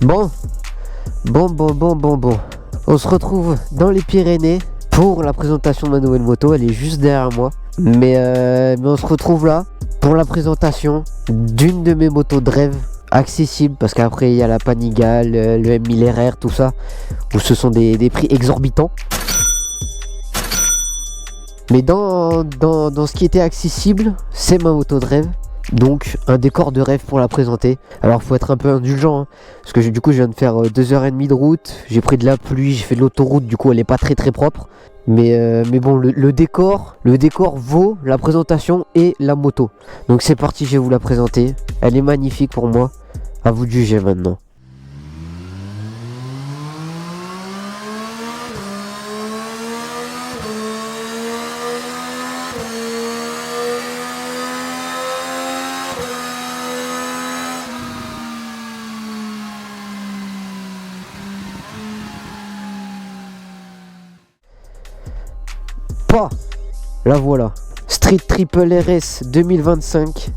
Bon, bon. On se retrouve dans les Pyrénées pour la présentation de ma nouvelle moto. Elle est juste derrière moi. Mais on se retrouve là pour la présentation d'une de mes motos de rêve accessible. Parce qu'après il y a la Panigale, le M1000RR, tout ça. Où ce sont des prix exorbitants. Mais dans ce qui était accessible, c'est ma moto de rêve. Donc un décor de rêve pour la présenter. Alors faut être un peu indulgent hein, parce que du coup je viens de faire 2h30 de route. J'ai pris de la pluie, j'ai fait de l'autoroute, du coup elle est pas très propre. Mais bon le décor vaut la présentation et la moto. Donc c'est parti, je vais vous la présenter. Elle est magnifique pour moi. À vous de juger maintenant. La voilà, Street Triple RS 2025.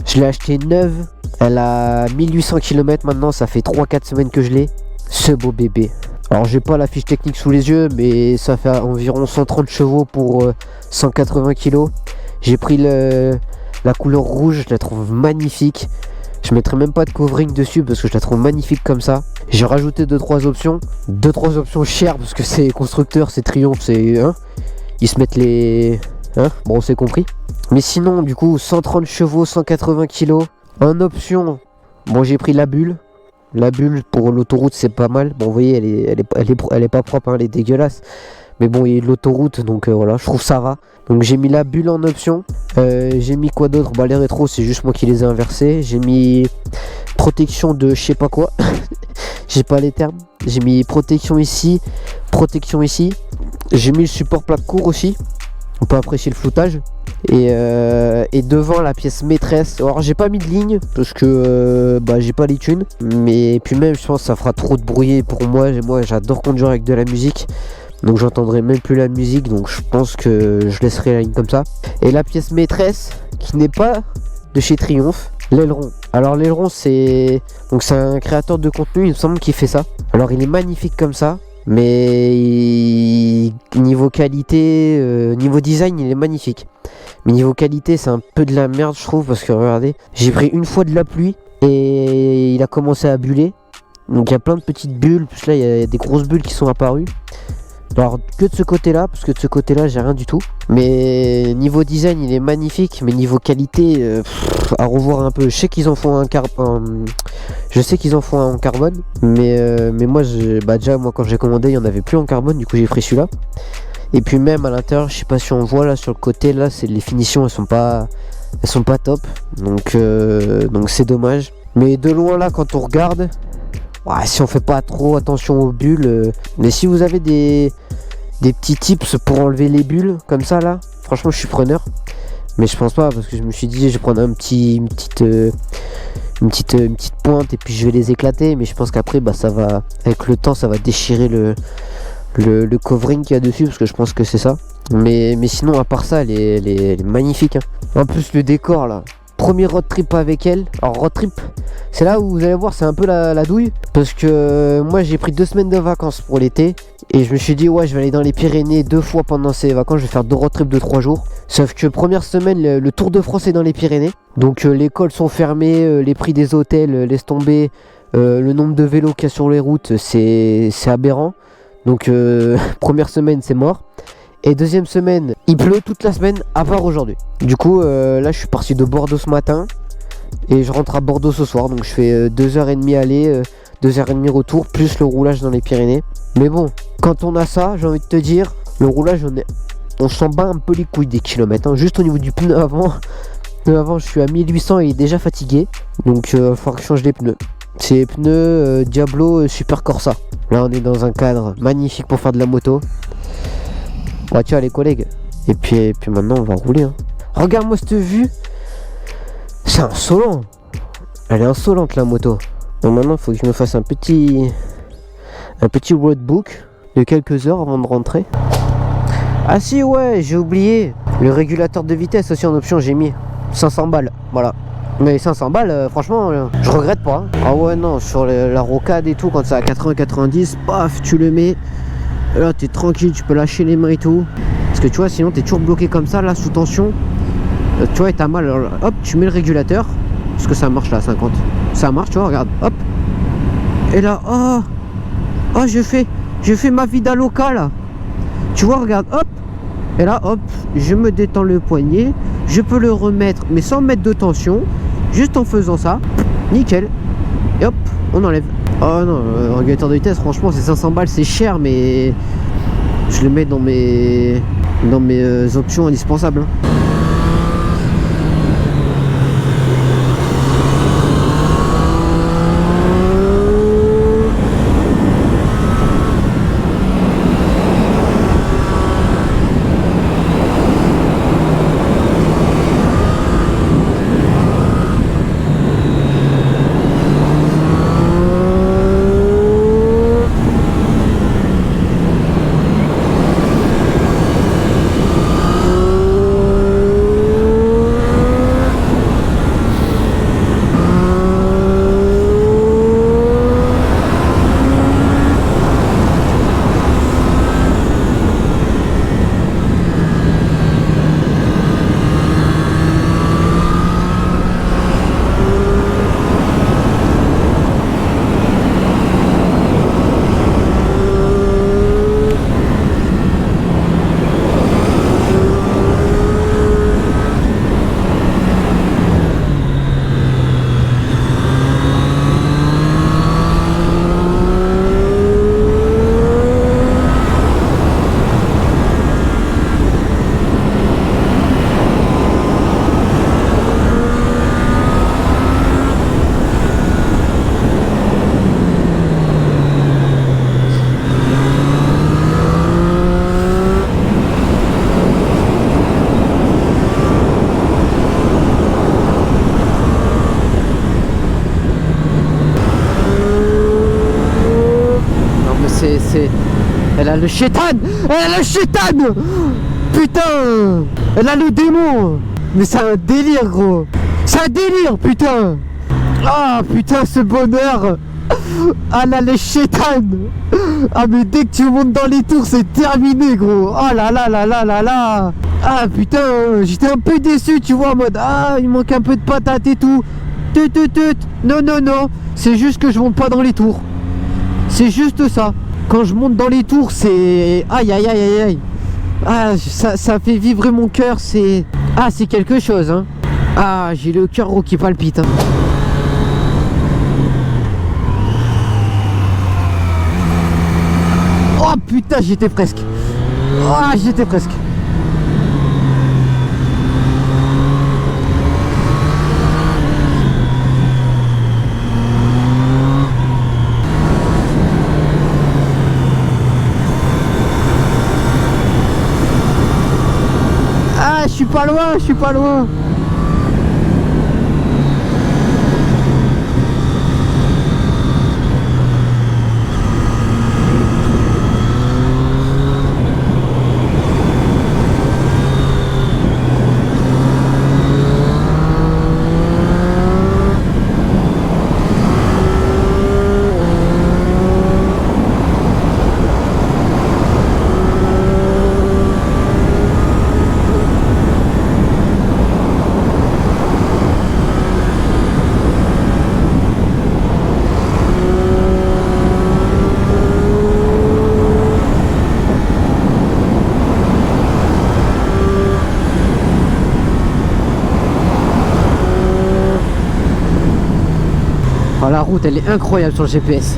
Je l'ai acheté neuve. Elle a 1800 km maintenant, ça fait 3-4 semaines que je l'ai. Ce beau bébé. Alors j'ai pas la fiche technique sous les yeux, mais ça fait environ 130 chevaux pour 180 kg. J'ai pris la couleur rouge, je la trouve magnifique. Je mettrai même pas de covering dessus parce que je la trouve magnifique comme ça. J'ai rajouté 2-3 options. 2-3 options chères parce que c'est constructeur, c'est Triumph, c'est... Hein, ils se mettent les... Hein, bon, c'est compris. Mais sinon, du coup, 130 chevaux, 180 kg. En option, bon, j'ai pris la bulle. La bulle pour l'autoroute, c'est pas mal. Bon, vous voyez, elle est pas propre, hein, elle est dégueulasse. Mais bon, il y a de l'autoroute, donc voilà, je trouve ça va. Donc j'ai mis la bulle en option. J'ai mis quoi d'autre? Bah les rétros, c'est juste moi qui les ai inversés. J'ai mis protection de je sais pas quoi. J'ai pas les termes. J'ai mis protection ici, protection ici. J'ai mis le support plaque court aussi. On peut apprécier le floutage. Et devant la pièce maîtresse. Alors j'ai pas mis de ligne parce que bah j'ai pas les thunes. Mais puis même je pense que ça fera trop de bruit pour moi. Moi j'adore conduire avec de la musique. Donc j'entendrai même plus la musique, donc je pense que je laisserai la ligne comme ça. Et la pièce maîtresse, qui n'est pas de chez Triumph, l'aileron. Alors l'aileron c'est un créateur de contenu, il me semble qu'il fait ça. Alors il est magnifique comme ça, mais niveau qualité, niveau design il est magnifique. Mais niveau qualité c'est un peu de la merde je trouve, parce que regardez, j'ai pris une fois de la pluie et il a commencé à buller. Donc il y a plein de petites bulles, plus là il y a des grosses bulles qui sont apparues. Alors que de ce côté là, parce que de ce côté là j'ai rien du tout. Mais niveau design il est magnifique, mais niveau qualité à revoir un peu. Je sais qu'ils en font un carbone, mais moi déjà moi quand j'ai commandé il n'y en avait plus en carbone, du coup j'ai pris celui-là. Et puis même à l'intérieur, je sais pas si on voit là sur le côté là, c'est les finitions elles sont pas top. Donc c'est dommage. Mais de loin là quand on regarde, ouais, si on fait pas trop attention aux bulles, mais si vous avez des petits tips pour enlever les bulles comme ça là, franchement je suis preneur. Mais je pense pas, parce que je me suis dit je vais prendre une petite pointe et puis je vais les éclater. Mais je pense qu'après ça va, avec le temps ça va déchirer le covering qu'il y a dessus, parce que je pense que c'est ça. Mais sinon à part ça elle est magnifique hein. En plus le décor là, premier road trip avec elle. Alors road trip, c'est là où vous allez voir, c'est un peu la douille. Parce que moi j'ai pris 2 semaines de vacances pour l'été. Et je me suis dit ouais, je vais aller dans les Pyrénées 2 fois pendant ces vacances. Je vais faire 2 road trips de 3 jours. Sauf que première semaine, le Tour de France est dans les Pyrénées. Donc les écoles sont fermées, les prix des hôtels laissent tomber. Le nombre de vélos qu'il y a sur les routes, c'est aberrant. Donc première semaine c'est mort. Et deuxième semaine, il pleut toute la semaine à part aujourd'hui. Du coup là je suis parti de Bordeaux ce matin et je rentre à Bordeaux ce soir. Donc je fais 2h30 aller, 2h30 retour, plus le roulage dans les Pyrénées. Mais bon, quand on a ça, j'ai envie de te dire, le roulage on s'en bat un peu les couilles des kilomètres hein. Juste au niveau du pneu avant, je suis à 1800 et il est déjà fatigué. Donc il va falloir que je change les pneus. C'est les pneus Diablo Super Corsa. Là on est dans un cadre magnifique pour faire de la moto. Ouais tiens les collègues. Et puis maintenant on va rouler hein. Regarde-moi cette vue. C'est insolent. Elle est insolente la moto. Donc maintenant il faut que je me fasse un petit roadbook de quelques heures avant de rentrer. Ah si, ouais, j'ai oublié. Le régulateur de vitesse aussi en option, j'ai mis 500 balles. Voilà. Mais 500 balles, franchement, je regrette pas. Hein. Ah ouais, non, sur la rocade et tout, quand c'est à 80-90, paf, tu le mets. Et là, t'es tranquille, tu peux lâcher les mains et tout. Parce que tu vois, sinon, t'es toujours bloqué comme ça, là, sous tension. Tu vois, et t'as mal. Alors, hop, tu mets le régulateur. Parce que ça marche là, à 50. Ça marche, tu vois, regarde, hop. Et là, oh, je fais ma vida loca, là. Tu vois, regarde, hop. Et là, hop, je me détends le poignet. Je peux le remettre, mais sans mettre de tension. Juste en faisant ça. Nickel. Et hop, on enlève. Oh non, le régulateur de vitesse, franchement, c'est 500 balles, c'est cher, mais je le mets dans mes options indispensables. Hein. Elle a le chétan. Elle a le chétan. Putain. Elle a le démon. Mais c'est un délire, gros. C'est un délire, putain. Ah, putain, ce bonheur. Elle a le chétan. Ah, mais dès que tu montes dans les tours, c'est terminé, gros. Oh là là là là là là. Ah, putain, j'étais un peu déçu, tu vois, en mode, ah, il manque un peu de patate et tout. Non, non, non. C'est juste que je monte pas dans les tours. C'est juste ça. Quand je monte dans les tours, c'est... Aïe, aïe, aïe, aïe, aïe. Ah, ça fait vibrer mon cœur, c'est... Ah, c'est quelque chose, hein. Ah, j'ai le cœur gros qui palpite, hein. Oh, putain, j'étais presque. Ah, j'étais presque. Je suis pas loin, je suis pas loin. Oh, la route elle est incroyable sur le GPS.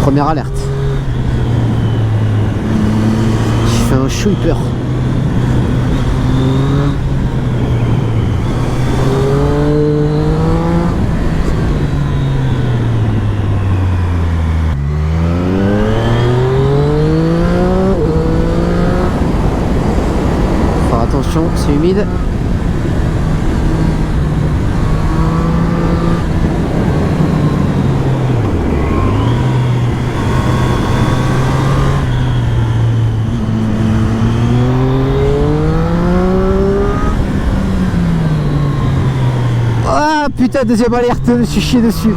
Première alerte. J'ai fait un sweeper. Attention, c'est humide. Ah putain, deuxième alerte, je me suis chié dessus.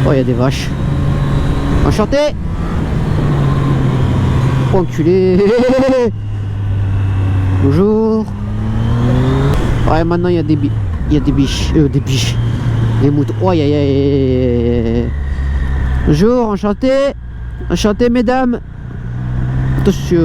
Oh, il y a des vaches. Enchanté. Enculé. Bonjour. Ouais, maintenant il y a des biches. Des biches. Des moutons. Oh, aïe, aïe, aïe. Bonjour, enchanté. Enchanté, mesdames. Attention.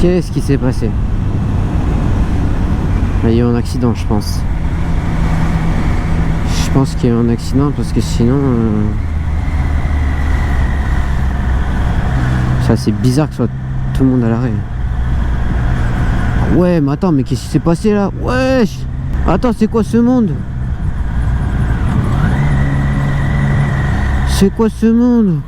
Qu'est-ce qui s'est passé? Il y a eu un accident, je pense. Je pense qu'il y a eu un accident parce que sinon... Ça, c'est bizarre que ce soit tout le monde à l'arrêt. Ouais, mais attends, mais qu'est-ce qui s'est passé là? Wesh! Attends, c'est quoi ce monde? C'est quoi ce monde?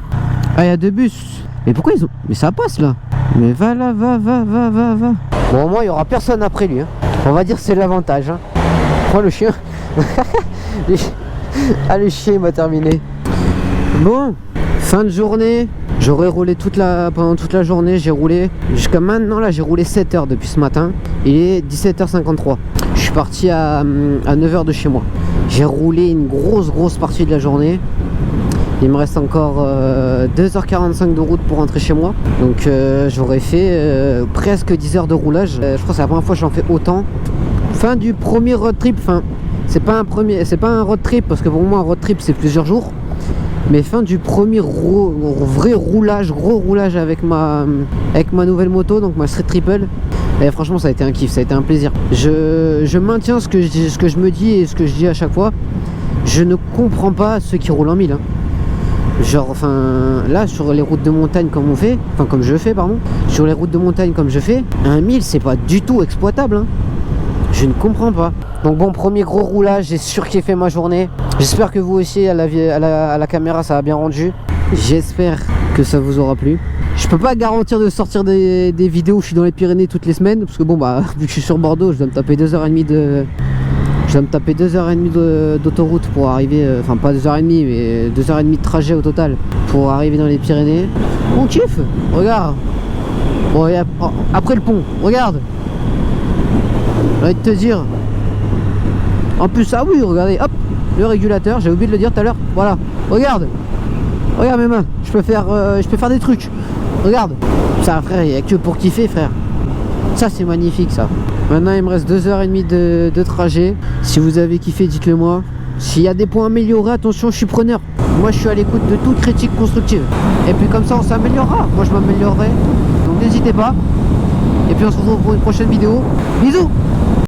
Ah, il y a deux bus. Mais pourquoi ils ont... Mais ça passe là. Mais va là, va. Bon, au moins, il n'y aura personne après lui. Hein. On va dire que c'est l'avantage. Hein. Prends le chien. Ah, le chien il m'a terminé. Bon, fin de journée. J'aurais roulé pendant toute la journée. J'ai roulé jusqu'à maintenant. Là, j'ai roulé 7 heures depuis ce matin. Il est 17h53. Je suis parti à 9h de chez moi. J'ai roulé une grosse partie de la journée. Il me reste encore 2h45 de route pour rentrer chez moi. Donc j'aurais fait presque 10 heures de roulage. Je crois que c'est la première fois que j'en fais autant. Fin du premier road trip. Enfin, c'est pas un road trip parce que pour moi un road trip c'est plusieurs jours. Mais fin du premier vrai roulage, gros roulage avec ma nouvelle moto, donc ma Street Triple. Et franchement ça a été un kiff, ça a été un plaisir. Je maintiens ce que je me dis et ce que je dis à chaque fois. Je ne comprends pas ceux qui roulent en 1000 hein. Genre enfin là sur les routes de montagne comme je fais pardon. Sur les routes de montagne comme je fais, un 1000 c'est pas du tout exploitable hein. Je ne comprends pas. Donc bon, premier gros roulage, j'ai surkiffé ma journée. J'espère que vous aussi à la caméra ça a bien rendu. J'espère que ça vous aura plu. Je peux pas garantir de sortir des vidéos où je suis dans les Pyrénées toutes les semaines. Parce que bon bah vu que je suis sur Bordeaux, je dois me taper 2h30 d'autoroute pour arriver, enfin pas 2h30 mais 2h30 de trajet au total pour arriver dans les Pyrénées. On kiffe, regarde. Bon, après le pont, regarde. J'ai envie de te dire. En plus, ah oui, regardez, hop, le régulateur, j'ai oublié de le dire tout à l'heure. Voilà, regarde mes mains, je peux faire des trucs. Regarde, ça frère, il n'y a que pour kiffer frère. Ça c'est magnifique ça. Maintenant il me reste 2h30 de trajet. Si vous avez kiffé, dites-le moi. S'il y a des points améliorés, attention, je suis preneur. Moi je suis à l'écoute de toute critique constructive. Et puis comme ça on s'améliorera. Moi je m'améliorerai. Donc n'hésitez pas. Et puis on se retrouve pour une prochaine vidéo. Bisous.